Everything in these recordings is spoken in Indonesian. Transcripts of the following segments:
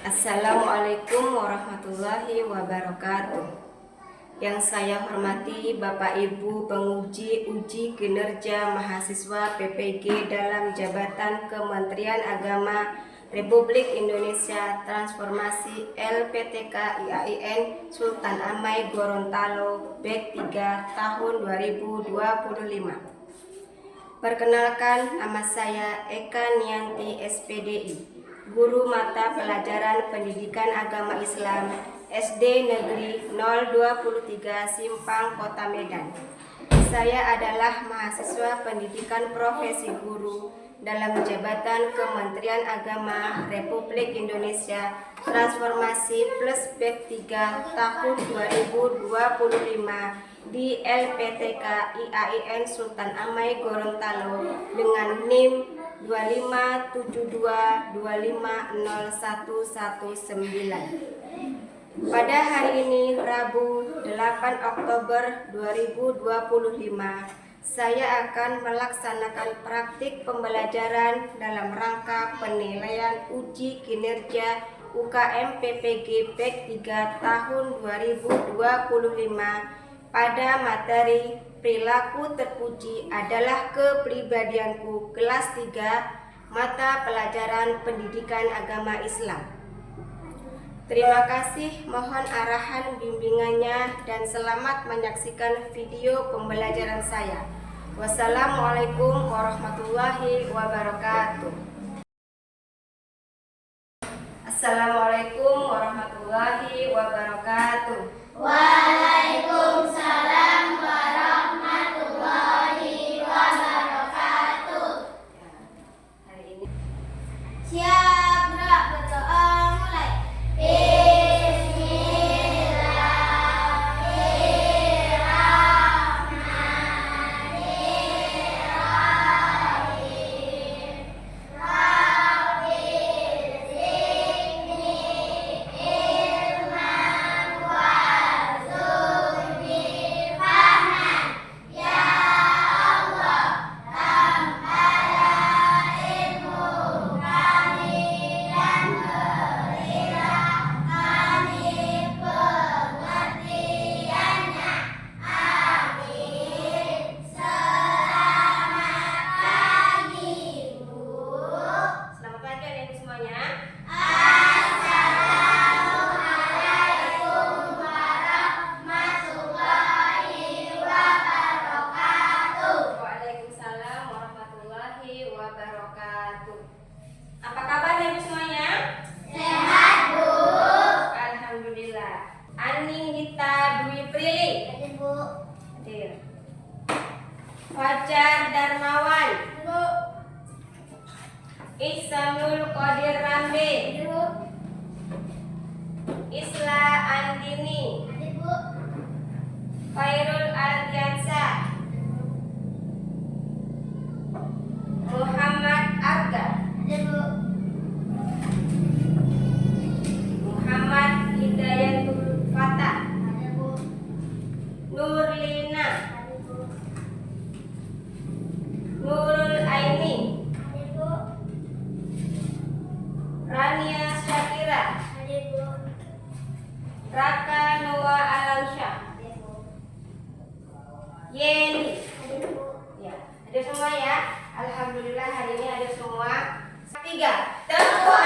Assalamualaikum warahmatullahi wabarakatuh. Yang saya hormati Bapak Ibu penguji uji kinerja mahasiswa PPG dalam jabatan Kementerian Agama Republik Indonesia Transformasi LPTK IAIN Sultan Amai Gorontalo Bek 3 tahun 2025. Perkenalkan, nama saya Eka Nianti SPDI, Guru Mata Pelajaran Pendidikan Agama Islam SD Negeri 023 Simpang, Kota Medan. Saya adalah mahasiswa pendidikan profesi guru dalam jabatan Kementerian Agama Republik Indonesia Transformasi Plus Bek 3 tahun 2025 di LPTK IAIN Sultan Amai Gorontalo dengan NIM 2572501119. Pada hari ini, Rabu 8 Oktober 2025, saya akan melaksanakan praktik pembelajaran dalam rangka penilaian uji kinerja UKM PPG Bek 3 tahun 2025 pada materi perilaku terpuji adalah kepribadianku kelas 3 mata pelajaran pendidikan agama Islam. Terima kasih, mohon arahan bimbingannya dan selamat menyaksikan video pembelajaran saya. Wassalamualaikum warahmatullahi wabarakatuh. Assalamualaikum warahmatullahi wabarakatuh. Waalaikumsalam warahmatullahi wabarakatuh. Hari ini Siap, gerak, berdoa, mulai. apa kabar ibu semuanya? Sehat, Bu. Alhamdulillah. Anindita Dwi Prilly. Bu. Hadir. Fajar Darmawan. Bu. Ihsanul Qadir Rambe. Bu. Isla Andini. Bu. Khairul Ardiansa. Muhammad Arga. Bu. Muhammad Hidayatul Fatah. Bu. Nurlina. Bu. Nurul Aini. Bu. Rania Syakira. Bu. Raka Noah Alamsyah. Yeni. Ya, ada semua ya. Alhamdulillah hari ini ada semua. 3. Tepuk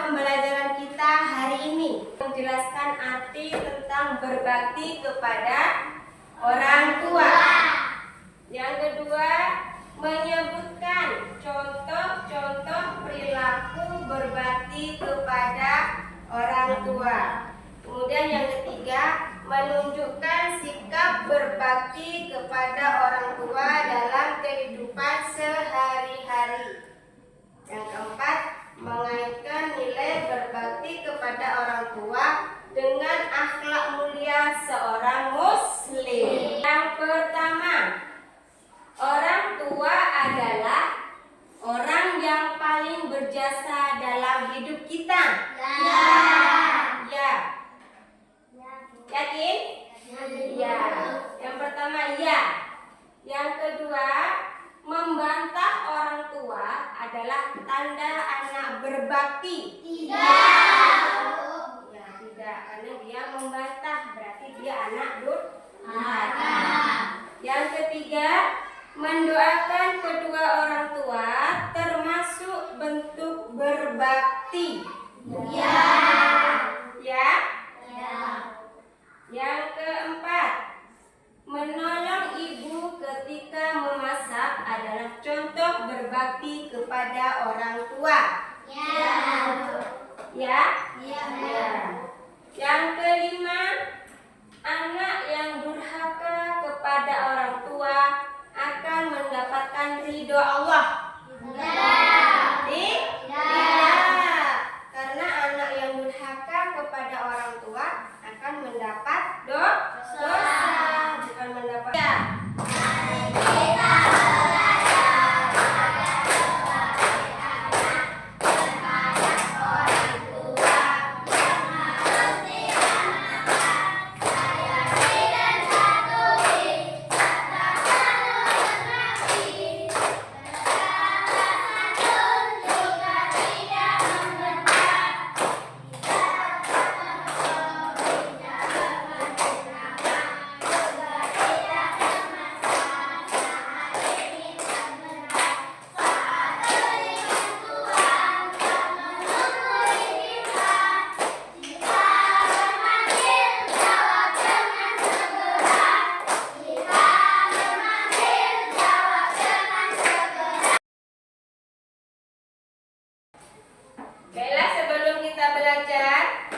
pembelajaran kita hari ini menjelaskan arti tentang berbakti kepada orang tua. Yang kedua, menyebutkan contoh-contoh perilaku berbakti kepada orang tua. Kemudian yang ketiga, menunjukkan sikap berbakti kepada orang tua dalam kehidupan sehari-hari. Yang keempat, mengaitkan nilai berbakti kepada orang tua dengan akhlak mulia seorang muslim. Yang pertama, orang tua adalah orang yang paling berjasa dalam hidup kita. Ya. Yakin? Ya. Yang pertama, ya. Yang kedua, membantah orang tua adalah tanda anak berbakti. Ya, tidak, karena dia membantah berarti dia anak durhaka. Yang ketiga, mendoakan kedua orang tua termasuk bentuk berbakti. Ya. Yang keempat, menolong ibu ketika memasak adalah contoh berbakti kepada orang tua. Ya. Yang kelima, anak yang durhaka kepada orang tua akan mendapatkan ridho Allah. Tidak. Karena anak yang durhaka kepada orang tua akan mendapat dosa, bukan mendapat. Baiklah, sebelum kita belajar,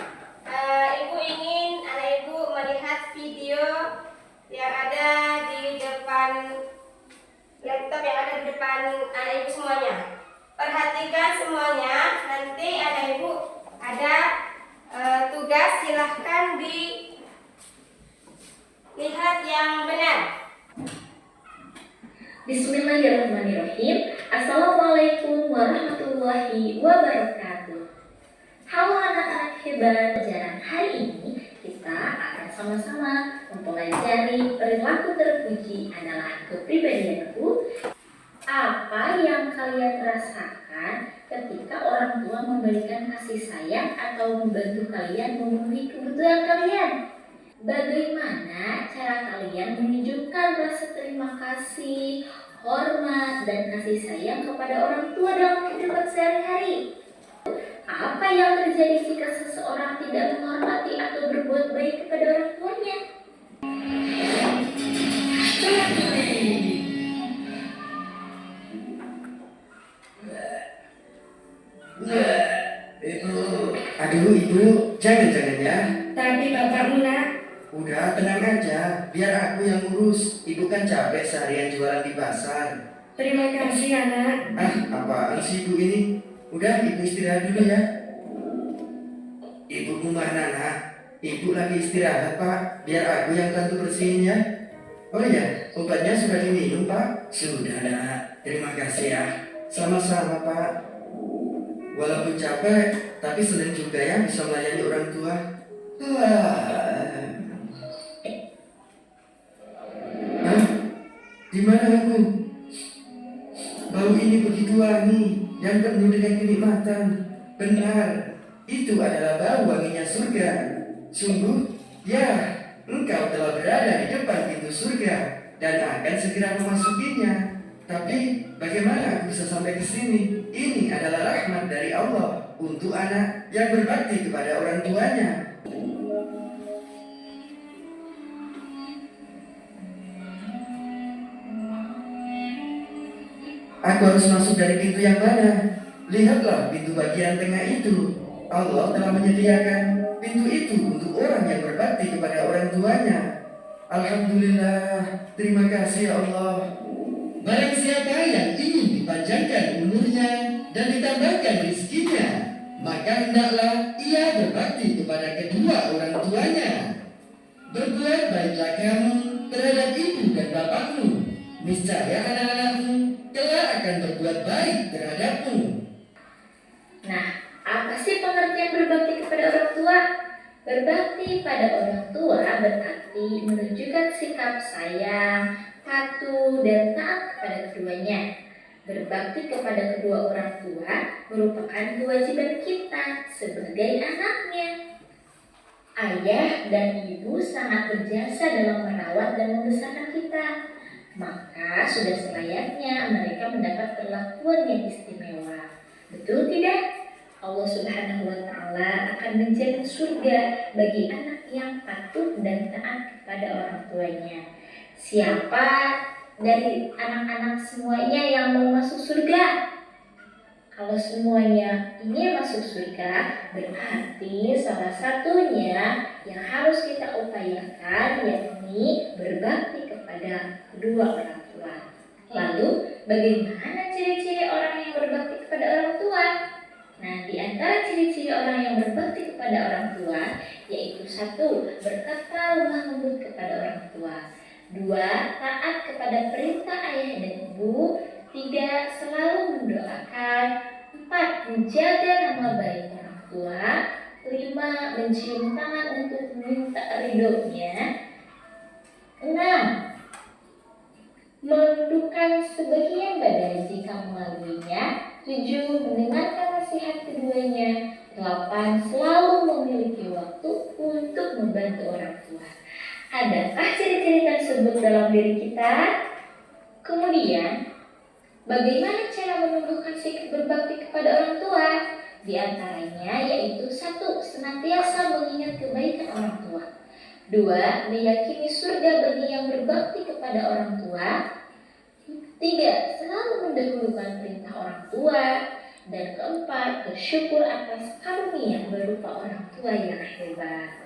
ibu ingin anak ibu melihat video yang ada di depan laptop yang ada di depan anak ibu semuanya. Perhatikan semuanya, nanti anak ibu ada tugas, silahkan dilihat yang benar. Bismillahirrahmanirrahim. Assalamualaikum warahmatullahi wabarakatuh. Halo anak-anak hebat. Pelajaran hari ini kita akan sama-sama mempelajari perilaku terpuji adalah kepribadianku. Apa yang kalian rasakan ketika orang tua memberikan kasih sayang atau membantu kalian memenuhi kebutuhan kalian? Bagaimana cara kalian menunjukkan rasa terima kasih, hormat, dan kasih sayang kepada orang tua dalam kehidupan sehari-hari? Apa yang terjadi jika seseorang tidak menghormati atau berbuat baik kepada orang tuanya? Ibu, jangan ya. Tapi bapakmu nak. Udah, tenang aja, biar aku yang urus. Ibu kan capek seharian jualan di pasar. Terima kasih anak. Apaan sih ibu ini? Udah, ibu istirahat dulu ya. Ibu mana nak? Ibu lagi istirahat pak, biar aku yang bantu bersihin ya. Oh iya, obatnya sudah diminum pak? Sudah nak, terima kasih ya. Sama-sama pak. Walaupun capek, tapi senang juga ya bisa melayani orang tua. Di mana aku? Bau ini begitu wangi dan penuh dengan kenikmatan. Benar, itu adalah bau wanginya surga. Sungguh, ya, engkau telah berada di depan pintu surga dan akan segera memasukinya. Tapi bagaimana aku bisa sampai ke sini? Ini adalah rahmat dari Allah. untuk anak yang berbakti kepada orang tuanya. Aku harus masuk dari pintu yang mana? Lihatlah pintu bagian tengah itu. Allah telah menyediakan pintu itu untuk orang yang berbakti kepada orang tuanya. Alhamdulillah, terima kasih ya Allah. Barang siapa yang ingin dipanjangkan umurnya dan ditambahkan rezekinya, maka hendaklah ia berbakti kepada kedua orang tuanya. Berbuat baiklah kamu terhadap ibu dan bapakmu, niscaya anak-anakmu kelak akan berbuat baik terhadapmu. Nah, apa sih pengertian berbakti kepada orang tua? Berbakti pada orang tua berarti menunjukkan sikap sayang, patuh, dan taat kepada keduanya. Berbakti kepada kedua orang tua merupakan kewajiban kita sebagai anaknya. Ayah dan ibu sangat berjasa dalam merawat dan membesarkan kita. Maka sudah selayaknya mereka mendapat perlakuan yang istimewa. Betul tidak? Allah Subhanahu wa Ta'ala akan menjamin surga bagi anak yang patuh dan taat kepada orang tuanya. Siapa dari anak-anak semuanya yang mau masuk surga? Kalau semuanya ingin masuk surga, berarti salah satunya yang harus kita upayakan yakni berbakti kepada kedua orang tua. Lalu, bagaimana ciri-ciri orang yang berbakti kepada orang tua? Nah, di antara ciri-ciri orang yang berbakti kepada orang tua, yaitu 1. Berkata lemah lembut kepada orang tua. 2. Taat kepada perintah ayah dan ibu. 3. Selalu mendoakan. 4. Menjaga nama baik orang tua. 5. Mencium tangan untuk meminta ridhonya. 6. Menundukkan sebagian badan jika melaluinya. 7. Mendengarkan nasihat keduanya. 8. Selalu memiliki waktu untuk membantu orang tua. Adakah ciri-ciri tersebut dalam diri kita? Kemudian, bagaimana cara menumbuhkan sikap berbakti kepada orang tua? Di antaranya yaitu 1. Senantiasa mengingat kebaikan orang tua. 2. Meyakini surga bagi yang berbakti kepada orang tua. 3. Selalu mendahulukan perintah orang tua. Dan 4. Bersyukur atas karunia berupa orang tua yang hebat.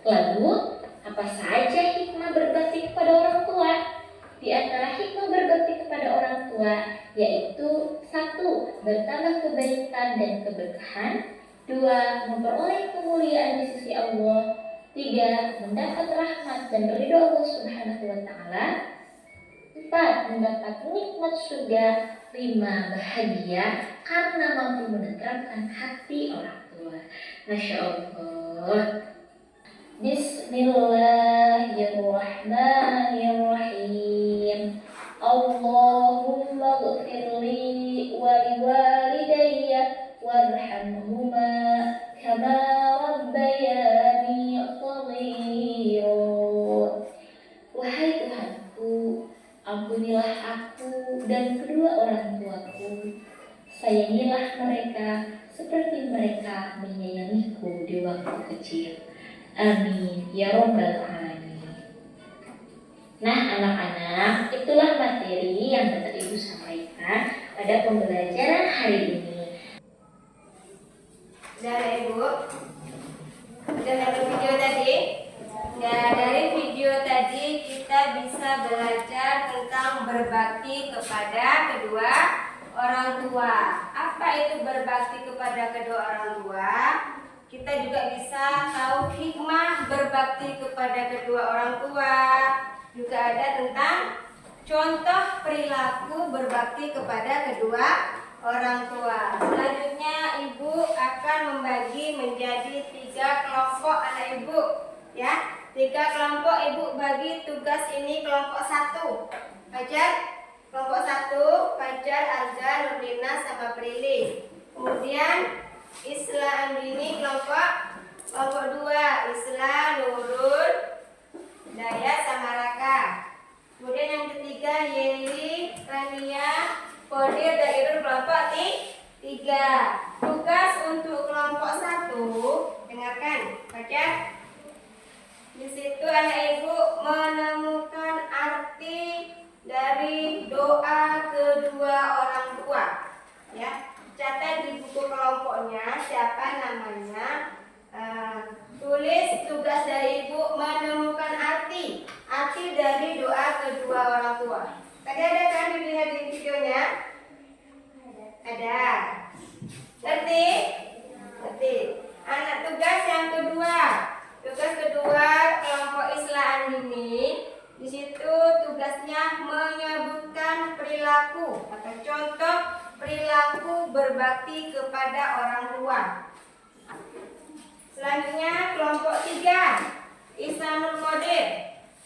Lalu, apa saja hikmah berbakti kepada orang tua? Di antara hikmah berbakti kepada orang tua yaitu 1. Bertambah kebaikan dan keberkahan. 2. Memperoleh kemuliaan di sisi Allah. 3. Mendapat rahmat dan ridho Allah Subhanahu wa Ta'ala. 4. Mendapat nikmat surga. 5. Bahagia karena mampu menegakkan hati orang tua. Masya Allah. Bismillahirrahmanirrahim. Allahumma ghfirli wa liwalidayya warhamhuma kama rabbayani shaghira. Wahai Tuhanku, ampunilah aku dan kedua orang tuaku. Sayangilah mereka seperti mereka menyayangiku di waktu kecil. Amin ya Rabbal Alamin. Nah anak-anak, itulah materi yang dapat Ibu sampaikan pada pembelajaran hari ini. Dari Ibu, udah nonton video tadi? Ya, dari video tadi kita bisa belajar tentang berbakti kepada kedua orang tua. Apa itu berbakti kepada kedua orang tua? Kita juga bisa tahu hikmah berbakti kepada kedua orang tua. Juga ada tentang contoh perilaku berbakti kepada kedua orang tua. Selanjutnya Ibu akan membagi menjadi 3 kelompok anak Ibu, ya. 3 kelompok Ibu bagi tugas ini kelompok 1. Fajar, kelompok 1, Fajar, Azhar, Nurdina, sama Prilly. Kemudian Isla Andini kelompok 2, Isla, Nurul, Daya, sama Raka. Kemudian yang ketiga Yeli, Rania, Kodir, dan Irul kelompok 3. untuk kelompok 1, dengarkan, baca. Di situ anak ibu menemukan arti dari doa kedua orang tua. Ya, catat di buku kelompoknya siapa namanya. Tulis tugas dari ibu menemukan arti dari doa kedua orang tua. Tadi ada kan dilihat di videonya? Ada. Ngerti? Ngerti. Anak tugas yang kedua. Tugas kedua kelompok Islah Andini. Di situ tugasnya menyebutkan perilaku atau contoh perilaku berbakti kepada orang tua. Selanjutnya kelompok 3 Ihsanul Qadir.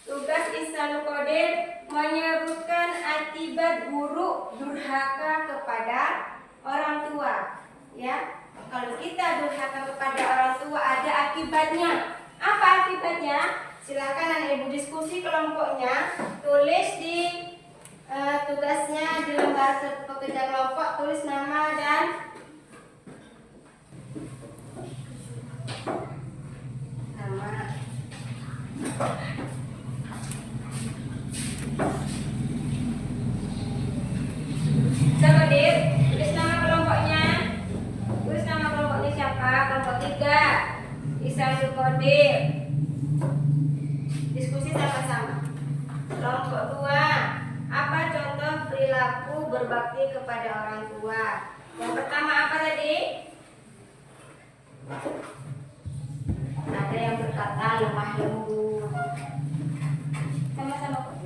Tugas Ihsanul Qadir menyebutkan akibat buruk durhaka kepada orang tua. Ya, kalau kita durhaka kepada orang tua ada akibatnya. Apa akibatnya? Silakan anak ibu diskusi kelompoknya. Tulis di tugasnya di lembar pekerja kelompok, tulis nama dan nama. Coba Dir, tulis nama kelompoknya. Tulis nama kelompoknya siapa? Kelompok 3 Ihsanul Qadir. Diskusi sama-sama. Kelompok 2, apa contoh perilaku berbakti kepada orang tua? Yang pertama apa tadi? Ada yang berkata lemah lembut. Sama-sama.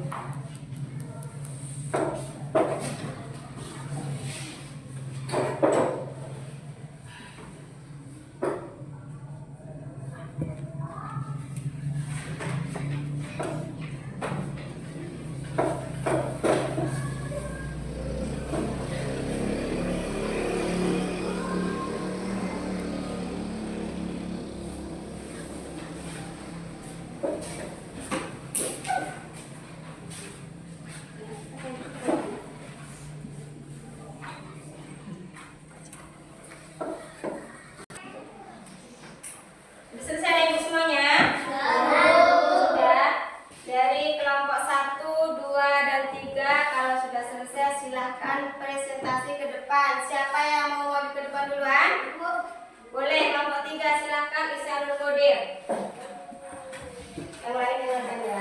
Selesai ibu semuanya? Sudah. Dari kelompok 1, 2, dan 3 kalau sudah selesai silahkan presentasi ke depan. Siapa yang mau maju ke depan duluan? Boleh. Kelompok 3 silahkan Ihsanul Qadir. Yang lain dengarkan ya.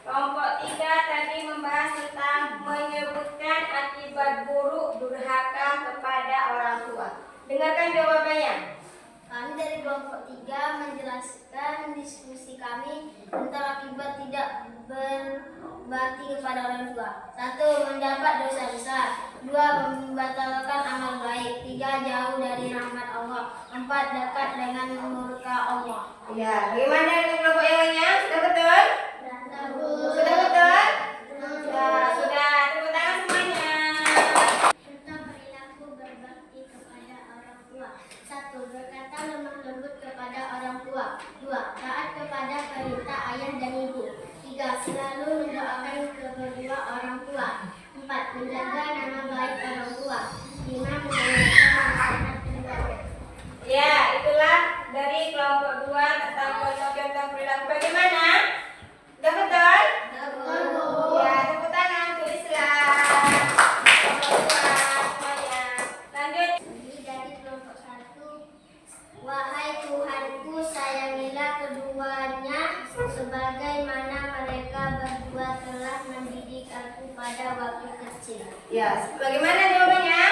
Kelompok 3 tadi membahas tentang menyebutkan akibat buruk durhaka kepada orang tua. Dengarkan jawabannya. Kami dari kelompok 3 menjelaskan diskusi kami tentang akibat tidak berbakti kepada orang tua. 1. Mendapat dosa besar. 2. Membatalkan amal baik. 3. Jauh dari rahmat Allah. 4. Dekat dengan murka Allah. Ya, bagaimana dengan kelompok yang lainnya? Sudah betul? Sudah betul? Sudah. Tepuk tangan semuanya. Tentang perilaku berbakti kepada orang tua. 1. Berkata lemah lembut kepada orang tua. 2. Taat kepada perintah ayah dan ibu. 3. Selalu mendoakan kedua orang tua. 4. Menjaga nama baik orang tua. 5. Menjalankan nasihat keluarga. Ya, itulah dari kelompok 2 tentang contoh-contoh perilaku. Bagaimana? Sudah betul? Ya, tepuk tangan, tulislah. Kelompok 2 semuanya. Lanjut. Ini dari kelompok 1. Wahai Tuhanku, sayangilah keduanya sebagaimana mereka berdua telah mendidik aku pada waktu kecil. Ya, bagaimana jawabannya?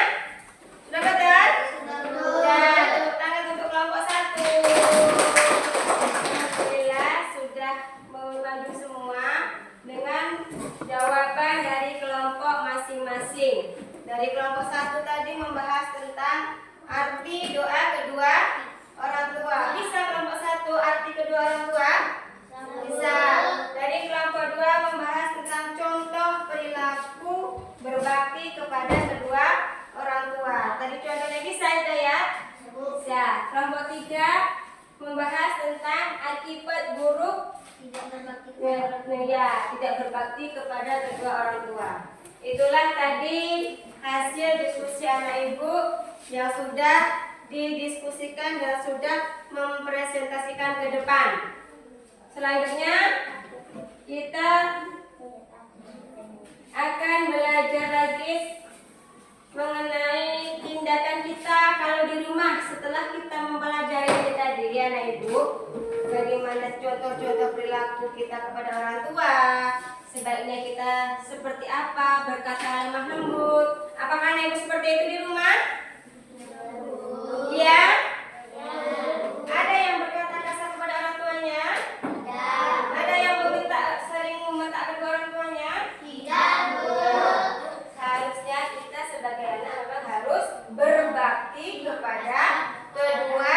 Sudah betul? Ya, tepuk tangan untuk kelompok 1. Alhamdulillah sudah maju semua dengan jawaban dari kelompok masing-masing. Dari kelompok 1 tadi membahas tentang arti doa kedua orang tua. Bisa kelompok 1 arti kedua orang tua? Bisa. Dari kelompok 2 membahas tentang contoh perilaku berbakti kepada kedua orang tua. Tadi contohnya bisa ya? Bisa. Kelompok 3 membahas tentang akibat buruk tidak berbakti kepada kedua orang tua. Itulah tadi hasil diskusi anak ibu yang sudah didiskusikan dan sudah mempresentasikan ke depan. Selanjutnya kita akan belajar lagi mengenai tindakan kita kalau di rumah setelah kita mempelajari ini tadi ya anak ibu. Bagaimana contoh-contoh perilaku kita kepada orang tua, sebaiknya kita seperti apa, berkata lemah lembut. Apakah anak ibu seperti itu di rumah? Ya? Ada yang berkata kasar kepada orang tuanya? Ada yang sering membentak kedua orang tuanya? Harusnya kita sebagai anak memang harus berbakti kepada kedua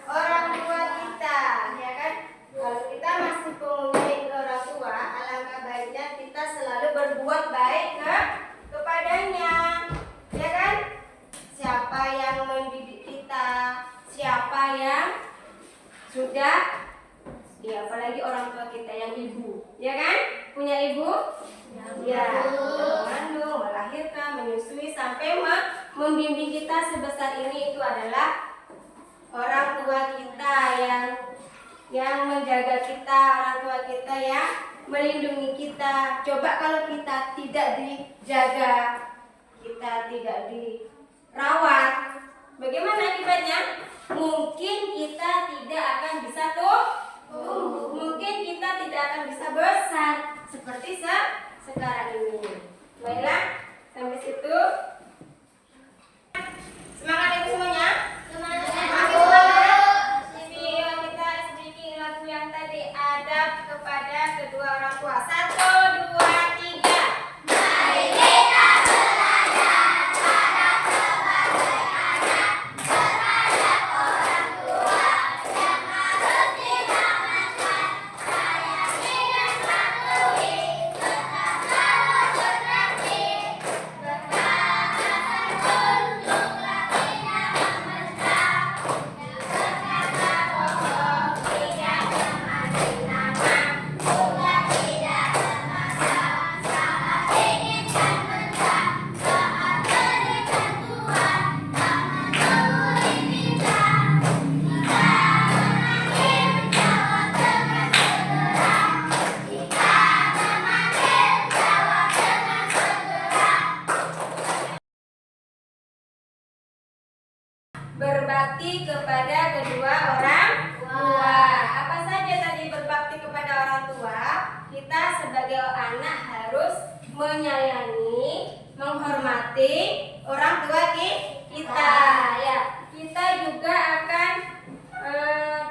orang tua kita, ya kan? Kalau kita masih mempunyai orang tua, alangkah baiknya kita selalu berbuat baik kepadanya, ya kan? Siapa yang mendidik kita, siapa yang sudah, ya apalagi orang tua kita yang ibu, ya kan? Punya ibu? Ya, mengandung, melahirkan, menyusui sampai membimbing kita sebesar ini, itu adalah orang tua kita yang menjaga kita, orang tua kita yang melindungi kita. Coba kalau kita tidak dijaga, kita tidak dirawat, bagaimana akibatnya? Mungkin kita tidak akan bisa tumbuh, mungkin kita tidak akan bisa besar seperti sekarang ini. Baiklah, sampai situ. Semangat ibu semuanya. Video kita speaking lagu yang tadi, adab kepada kedua orang tua. 1, 2, 3. Mari kita belajar adab sebagai anak terhadap orang tua yang harus diamankan, sayangi dan patuhi, tetap selalu berbakti, berkata sanjunlah tidak memecah, berkata bohong tidak memakai nama, juga tidak bermasalah saat inginkan bencah, saat berikan Tuhan tak menunggu diminta. Jika memanggil jawab dengan segera, jika memanggil jawab dengan segera. Berbakti kepada kedua orang tua. Apa saja tadi berbakti kepada orang tua? Kita sebagai anak harus menyayangi, menghormati orang tua kita. Ya, kita juga akan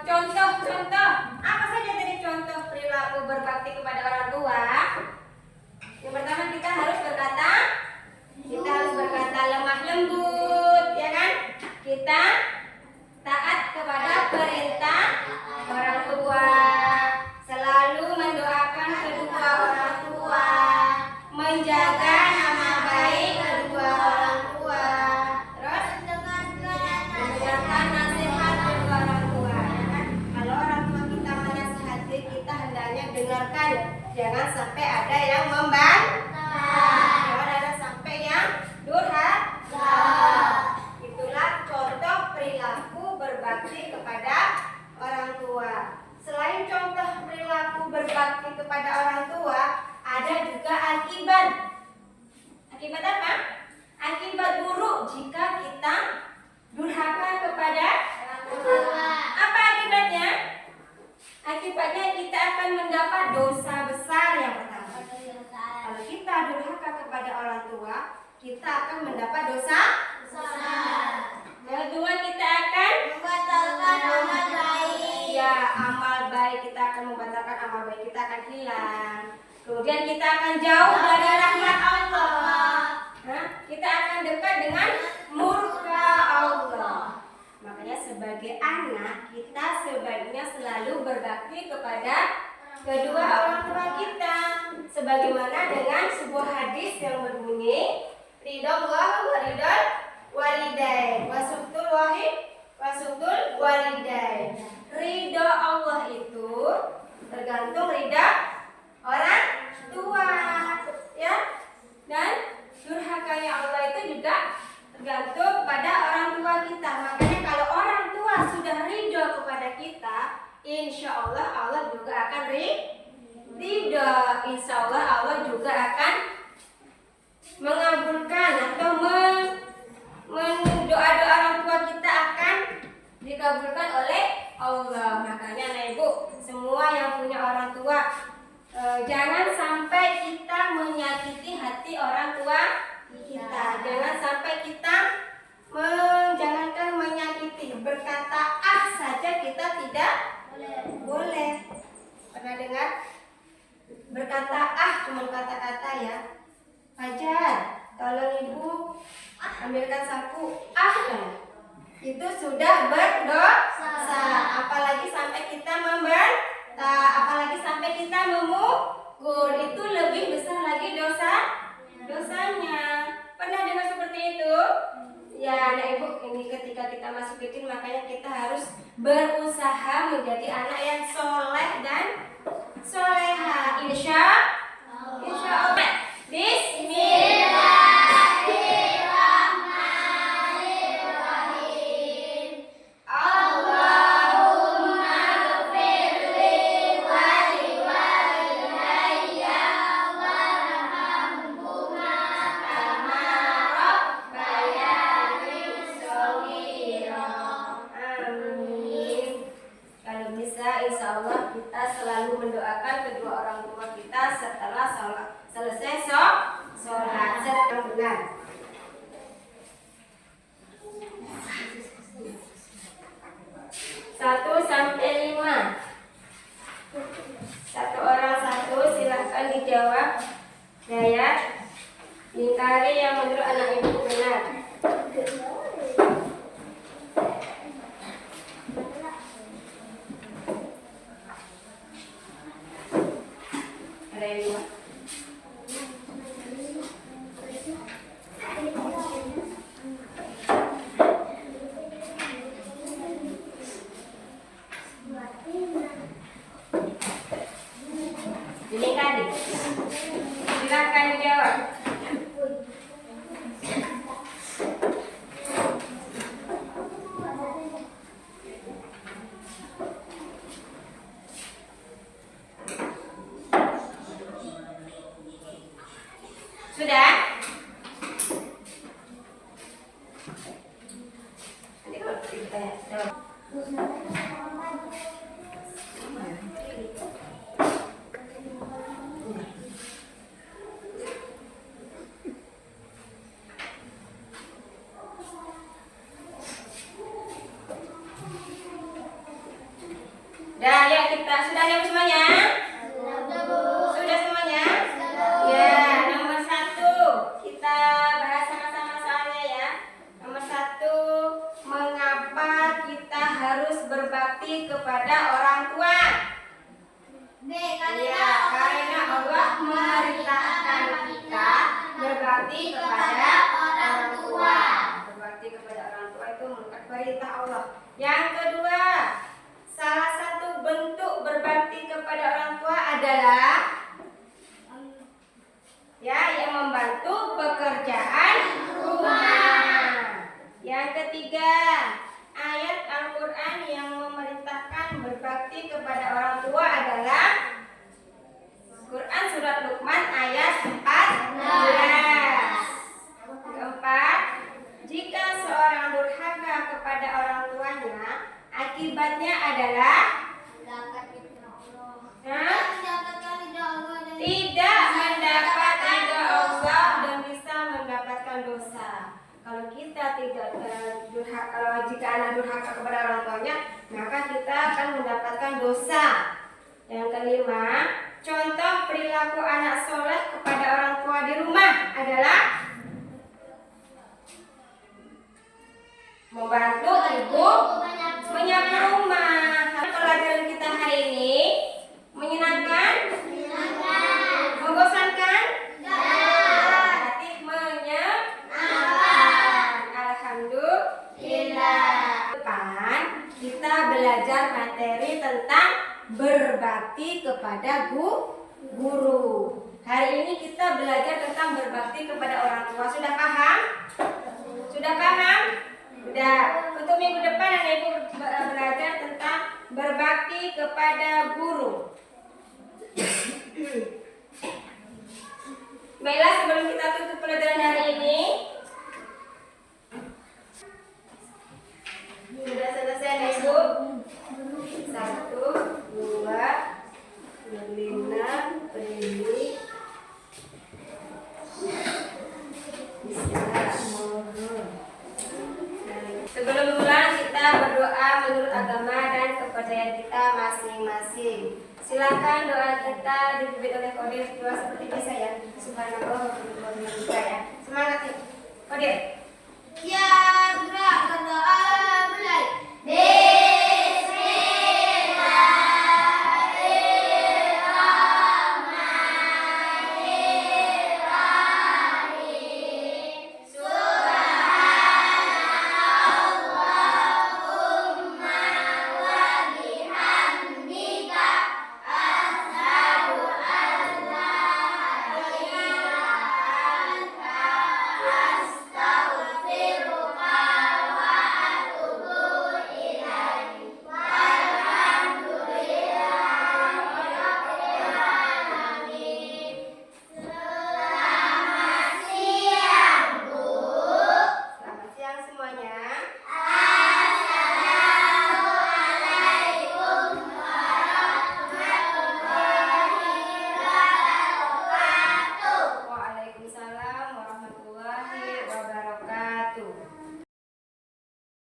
contoh-contoh. Apa saja tadi contoh perilaku berbakti kepada orang tua? Yang pertama kita harus berkata lemah lembut, ya kan? Kita taat kepada perintah orang tua, selalu mendoakan kedua orang tua, menjaga nama baik kedua orang tua, terus mendengarkan nasihat kedua orang tua, ya kan? Kalau orang tua kita menasihati, kita hendaknya dengarkan, jangan sampai ada yang membantah, jangan ada sampai yang durhaka. Itulah contoh perilaku berbakti kepada orang tua. Selain contoh perilaku berbakti kepada orang tua, ada juga akibat. Akibat apa? Akibat buruk jika kita durhaka kepada orang tua. Apa akibatnya? Akibatnya kita akan mendapat dosa besar yang pertama. Kalau kita durhaka kepada orang tua, kita akan mendapat dosa besar. Kedua, kita akan membatalkan amal baik. Ya, amal baik kita akan membatalkan, amal baik kita akan hilang. Kemudian kita akan jauh dari rahmat Allah. Kita akan dekat dengan murka Allah. Makanya sebagai anak kita sebaiknya selalu berbakti kepada kedua orang tua kita, sebagaimana dengan sebuah hadis yang berbunyi ridallah wa ridal walidain wasubtul walidain. Ridho Allah itu tergantung ridha orang tua, ya, dan durhakanya Allah itu juga tergantung pada orang tua kita. Makanya kalau insya Allah Allah juga akan ridho. Insya Allah Allah juga akan mengabulkan atau doa-doa orang tua kita akan dikabulkan oleh Allah. Makanya anak ibu semua yang punya orang tua, jangan sampai kita menyakiti hati orang tua kita. Jangan sampai kita jangankan menyakiti, berkata saja kita tidak boleh. Pernah dengar? Berkata cuma kata-kata ya. Fajar, tolong ibu ambilkan sapu. Itu sudah berdosa. Apalagi sampai kita membantah, apalagi sampai kita memukul, itu lebih besar lagi dosanya. Pernah dengar seperti itu? Ya, anak ibu, ini ketika kita masih kecil, makanya kita harus berusaha menjadi anak yang soleh dan soleha. Insya Allah. Bismillahirrahmanirrahim. Allahumma ghfirli waliwalidayya warhamhuma kama rabbayani shaghira. Amin. Kalau bisa, insya Allah kita selalu mendoakan kedua orang tua kita setelah selesai sholat secara benar. 1 sampai 5. Satu orang satu, silahkan dijawab. Dayat, lingkari yang menurut anak ibu benar. Ada yang dua? Dilingkari. Silahkan dijawab. Sudah? Nanti kalau ditanya, jawab. Dah, ya kita sudah ya semuanya? Sudah semuanya? Ya, nomor 1 kita bahas sama-sama soalnya ya. Nomor 1, mengapa kita harus berbakti kepada orang tua? Ya, karena Allah memerintahkan kita berbakti kepada orang tua. Berbakti kepada orang tua itu menurut perintah Allah. Yang kedua, salah satu bentuk berbakti kepada orang tua adalah yang membantu pekerjaan rumah. Yang ketiga, ayat Al-Quran yang memerintahkan berbakti kepada orang tua adalah Quran Surat Luqman ayat 14. Keempat, jika seorang durhaka kepada orang tuanya, akibatnya adalah tidak mendapat ridha Allah dan bisa mendapatkan dosa. Kalau kita tidak durhaka, kalau jika anak durhaka kepada orang tuanya, maka kita akan mendapatkan dosa. Yang kelima, contoh perilaku anak soleh kepada orang tua di rumah adalah membantu ibu menyapu rumah. Pelajaran kita hari ini menyenangkan? Membosankan? Berarti menyenangkan. Alhamdulillah. Depan kita belajar materi tentang berbakti kepada guru. Hari ini kita belajar tentang berbakti kepada orang tua. Sudah paham? Sudah paham? Sudah. Untuk minggu depan anak ibu belajar tentang berbakti berbakti kepada guru. Baiklah, sebelum kita tutup pelajaran hari ini, sudah selesai nih Bu. 1, 2, Melina, Prilly. Sebelum pulang kita berdoa menurut agama dan kepercayaan kita masing-masing. Silakan doa kita dipimpin oleh Kodir doa seperti biasa ya. Subhanallah wa bihamdihi ya. Semangat nih. Kodir. Ya